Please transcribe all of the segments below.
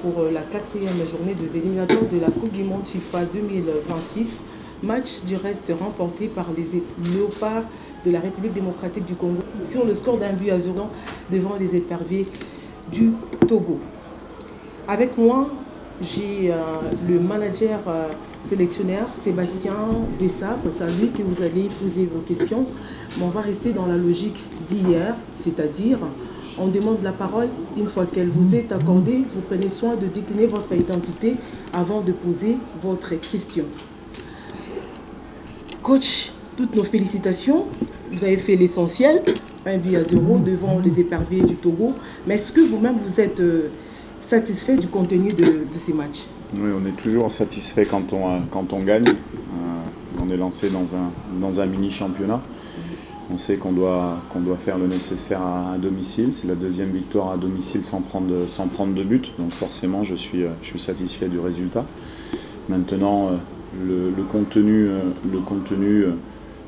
pour la 4e journée des éliminatoires de la Coupe du Monde FIFA 2026. Match du reste remporté par les Léopards de la République démocratique du Congo sur le score d'1-0 devant les Éperviers du Togo. Avec moi, j'ai le manager sélectionneur Sébastien Dessabre. C'est à lui que vous allez poser vos questions. Mais on va rester dans la logique d'hier, c'est-à-dire on demande la parole. Une fois qu'elle vous est accordée, vous prenez soin de décliner votre identité avant de poser votre question. Coach, toutes nos félicitations. Vous avez fait l'essentiel, 1-0 devant les Éperviers du Togo. Mais est-ce que vous-même vous êtes satisfait du contenu de ces matchs? Oui, on est toujours satisfait quand on gagne. On est lancé dans un mini-championnat. On sait qu'on doit faire le nécessaire à domicile. C'est la deuxième victoire à domicile sans prendre de but. Donc forcément, je suis satisfait du résultat. Maintenant, le contenu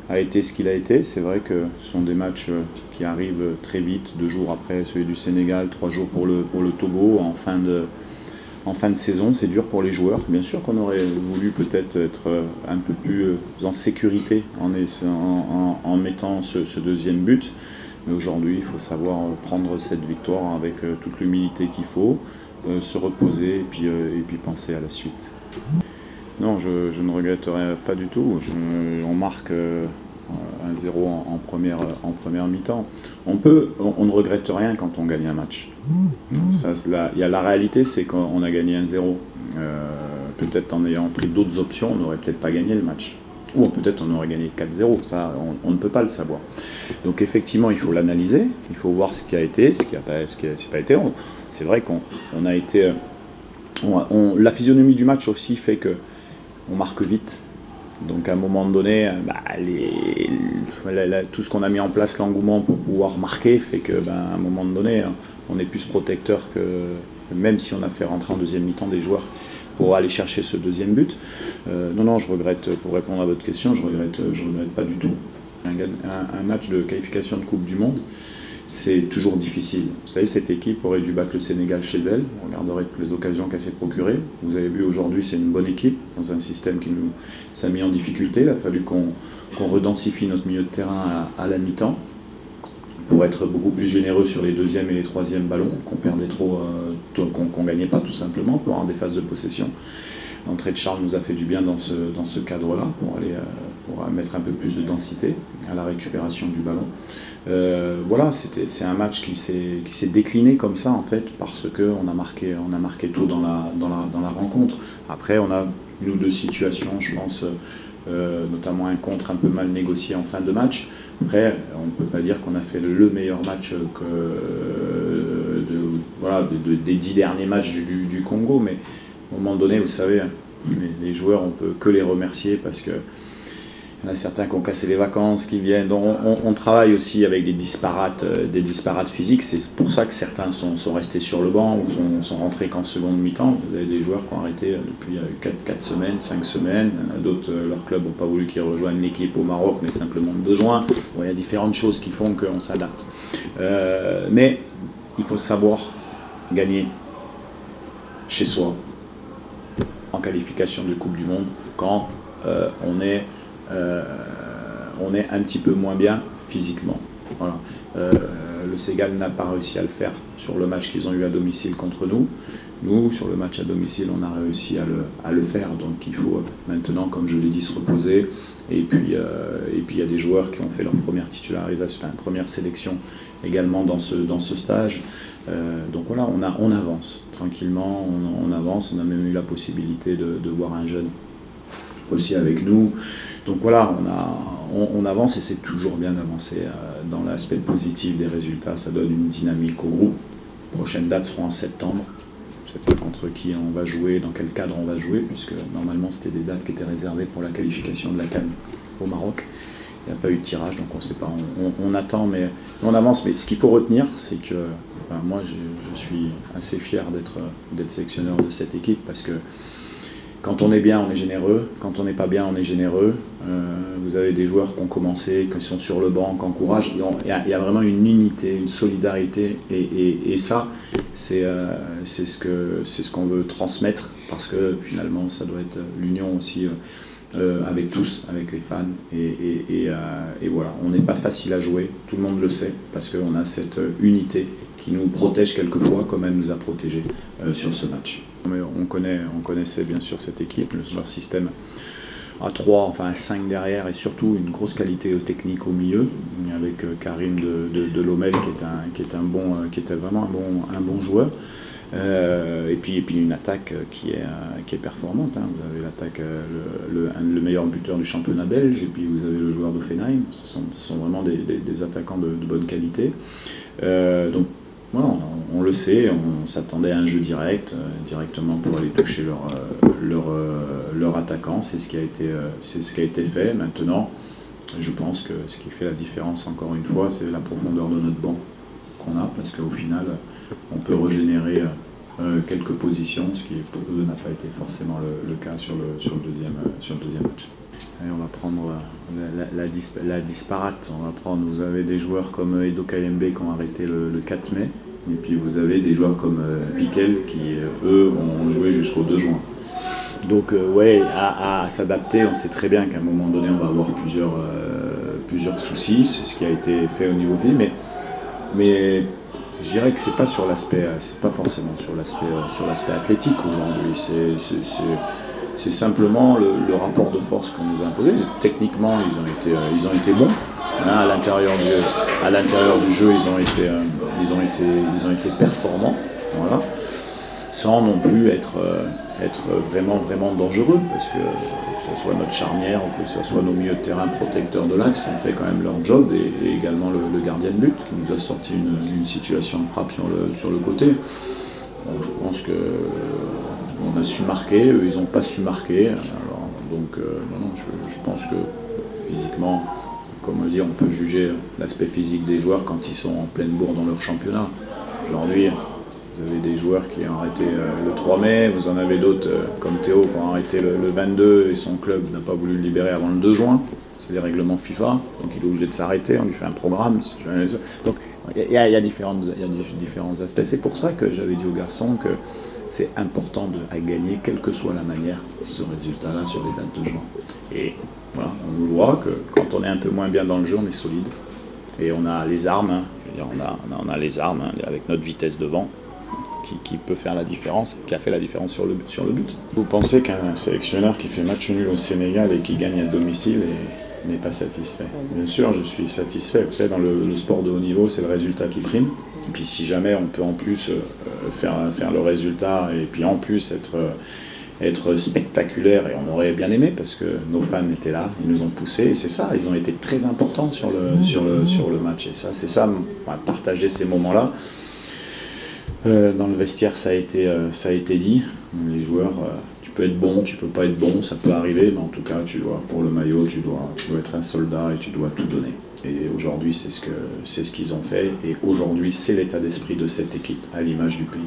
a été ce qu'il a été. C'est vrai que ce sont des matchs qui arrivent très vite, 2 jours après celui du Sénégal, 3 jours pour le Togo, en fin de saison. C'est dur pour les joueurs. Bien sûr qu'on aurait voulu peut-être être un peu plus en sécurité en mettant ce deuxième but. Mais aujourd'hui, il faut savoir prendre cette victoire avec toute l'humilité qu'il faut, se reposer et puis penser à la suite. Non, je ne regretterai pas du tout. On marque 1-0 en première mi-temps. On ne regrette rien quand on gagne un match. La réalité, c'est qu'on a gagné 1-0. Peut-être en ayant pris d'autres options, on n'aurait peut-être pas gagné le match. Ou peut-être on aurait gagné 4-0. Ça, on ne peut pas le savoir. Donc effectivement, il faut l'analyser. Il faut voir ce qui a été, ce qui n'a pas été. C'est vrai qu'on a été... la physionomie du match aussi fait que on marque vite, donc à un moment donné, tout ce qu'on a mis en place, l'engouement pour pouvoir marquer, fait que à un moment donné, on est plus protecteur que même si on a fait rentrer en deuxième mi-temps des joueurs pour aller chercher ce deuxième but. Non, je regrette, pour répondre à votre question, je regrette pas du tout. Un match de qualification de Coupe du Monde, c'est toujours difficile. Vous savez, cette équipe aurait dû battre le Sénégal chez elle. On regarderait toutes les occasions qu'elle s'est procurées. Vous avez vu, aujourd'hui, c'est une bonne équipe dans un système qui nous a mis en difficulté. Il a fallu qu'on redensifie notre milieu de terrain à la mi-temps pour être beaucoup plus généreux sur les deuxièmes et les troisièmes ballons, qu'on perdait trop, qu'on gagnait pas tout simplement, pour avoir des phases de possession. L'entrée de Charles nous a fait du bien dans ce cadre-là, pour mettre un peu plus de densité à la récupération du ballon. Voilà, c'est un match qui s'est décliné comme ça en fait, parce qu'on a marqué tôt dans la rencontre. Après, on a une ou deux situations, je pense, notamment un contre un peu mal négocié en fin de match. Après, on ne peut pas dire qu'on a fait le meilleur match des 10 derniers matchs du Congo, mais à un moment donné, vous savez, les joueurs, on ne peut que les remercier parce que il y en a certains qui ont cassé les vacances, qui viennent. Donc on travaille aussi avec des disparates physiques. C'est pour ça que certains sont restés sur le banc ou sont rentrés qu'en seconde mi-temps. Vous avez des joueurs qui ont arrêté depuis 4 semaines, 5 semaines. D'autres, leur club n'ont pas voulu qu'ils rejoignent l'équipe au Maroc, mais simplement besoin. Bon, il y a différentes choses qui font qu'on s'adapte. Mais il faut savoir gagner chez soi en qualification de Coupe du Monde quand on est un petit peu moins bien physiquement. Voilà. Le Sénégal n'a pas réussi à le faire sur le match qu'ils ont eu à domicile contre nous. Nous, sur le match à domicile, on a réussi à le faire. Donc il faut maintenant, comme je l'ai dit, se reposer. Et puis il y a des joueurs qui ont fait leur première titularisation, première sélection également dans ce stage. Donc voilà, on avance tranquillement, on avance. On a même eu la possibilité de voir un jeune aussi avec nous. Donc voilà, on avance et c'est toujours bien d'avancer dans l'aspect positif des résultats. Ça donne une dynamique au groupe. Les prochaines dates seront en septembre. Je ne sais pas contre qui on va jouer, dans quel cadre on va jouer, puisque normalement c'était des dates qui étaient réservées pour la qualification de la CAN au Maroc. Il n'y a pas eu de tirage, donc on ne sait pas. On attend, mais on avance. Mais ce qu'il faut retenir, c'est que moi je suis assez fier d'être sélectionneur de cette équipe, parce que Quand on est bien, on est généreux. Quand on n'est pas bien, on est généreux. Vous avez des joueurs qui ont commencé, qui sont sur le banc, qui encouragent. Il y a vraiment une unité, une solidarité. Et ça, c'est ce qu'on veut transmettre, parce que finalement, ça doit être l'union aussi avec tous, avec les fans. Et voilà, on n'est pas facile à jouer, tout le monde le sait, parce qu'on a cette unité qui nous protège quelquefois, comme elle nous a protégés sur ce match. On connaissait bien sûr cette équipe, leur système à 3, enfin à 5 derrière, et surtout une grosse qualité technique au milieu, avec Karim de Lommel qui était vraiment un bon joueur. Et puis une attaque qui est performante. Hein. Vous avez l'attaque, le meilleur buteur du championnat belge, et puis vous avez le joueur d'Offenheim. Ce sont vraiment des attaquants de bonne qualité. Donc voilà, on le sait, on s'attendait à un jeu directement pour aller toucher leur attaquant. C'est ce qui a été fait. Maintenant, je pense que ce qui fait la différence, encore une fois, c'est la profondeur de notre banc qu'on a, parce qu'au final, on peut régénérer quelques positions, ce qui pour eux n'a pas été forcément le cas sur le deuxième match. Et on va prendre la disparate. Vous avez des joueurs comme Edo Kayembe qui ont arrêté le 4 mai, et puis vous avez des joueurs comme Piquel qui, eux, ont joué jusqu'au 2 juin. Donc ouais, à s'adapter. On sait très bien qu'à un moment donné, on va avoir plusieurs soucis. C'est ce qui a été fait au niveau physique, mais je dirais que c'est pas forcément sur l'aspect athlétique aujourd'hui. C'est simplement le rapport de force qu'on nous a imposé. Techniquement, ils ont été bons. Hein, à l'intérieur du jeu, ils ont été performants. Voilà. Sans non plus être vraiment dangereux, parce que ce soit notre charnière ou que ce soit nos milieux de terrain protecteurs de l'axe, ont fait quand même leur job, et également le gardien de but qui nous a sorti une situation de frappe sur le côté. Donc, je pense qu'on a su marquer, eux ils n'ont pas su marquer. Alors, donc je pense que physiquement, comme on dit, on peut juger l'aspect physique des joueurs quand ils sont en pleine bourre dans leur championnat. Aujourd'hui, vous avez des joueurs qui ont arrêté le 3 mai, vous en avez d'autres comme Théo qui ont arrêté le 22 et son club n'a pas voulu le libérer avant le 2 juin. C'est les règlements FIFA, donc il est obligé de s'arrêter, on lui fait un programme. Donc il y a différents aspects. C'est pour ça que j'avais dit aux garçons que c'est important à gagner, quelle que soit la manière, ce résultat-là sur les dates de juin. Et voilà, on voit que quand on est un peu moins bien dans le jeu, on est solide. Et on a les armes, hein. Je veux dire, on a les armes, hein, avec notre vitesse devant, qui peut faire la différence, qui a fait la différence sur le but. Vous pensez qu'un sélectionneur qui fait match nul au Sénégal et qui gagne à domicile n'est pas satisfait? Bien sûr, je suis satisfait. Vous savez, dans le sport de haut niveau, c'est le résultat qui prime. Et puis si jamais on peut en plus faire le résultat, et puis en plus être spectaculaire, et on aurait bien aimé parce que nos fans étaient là, ils nous ont poussés, et c'est ça, ils ont été très importants sur le match. Et ça, c'est ça, partager ces moments-là. Dans le vestiaire, ça a été dit. Les joueurs, tu peux être bon, tu peux pas être bon, ça peut arriver, mais en tout cas, pour le maillot, tu dois être un soldat et tu dois tout donner. Et aujourd'hui, c'est ce qu'ils ont fait. Et aujourd'hui, c'est l'état d'esprit de cette équipe, à l'image du pays.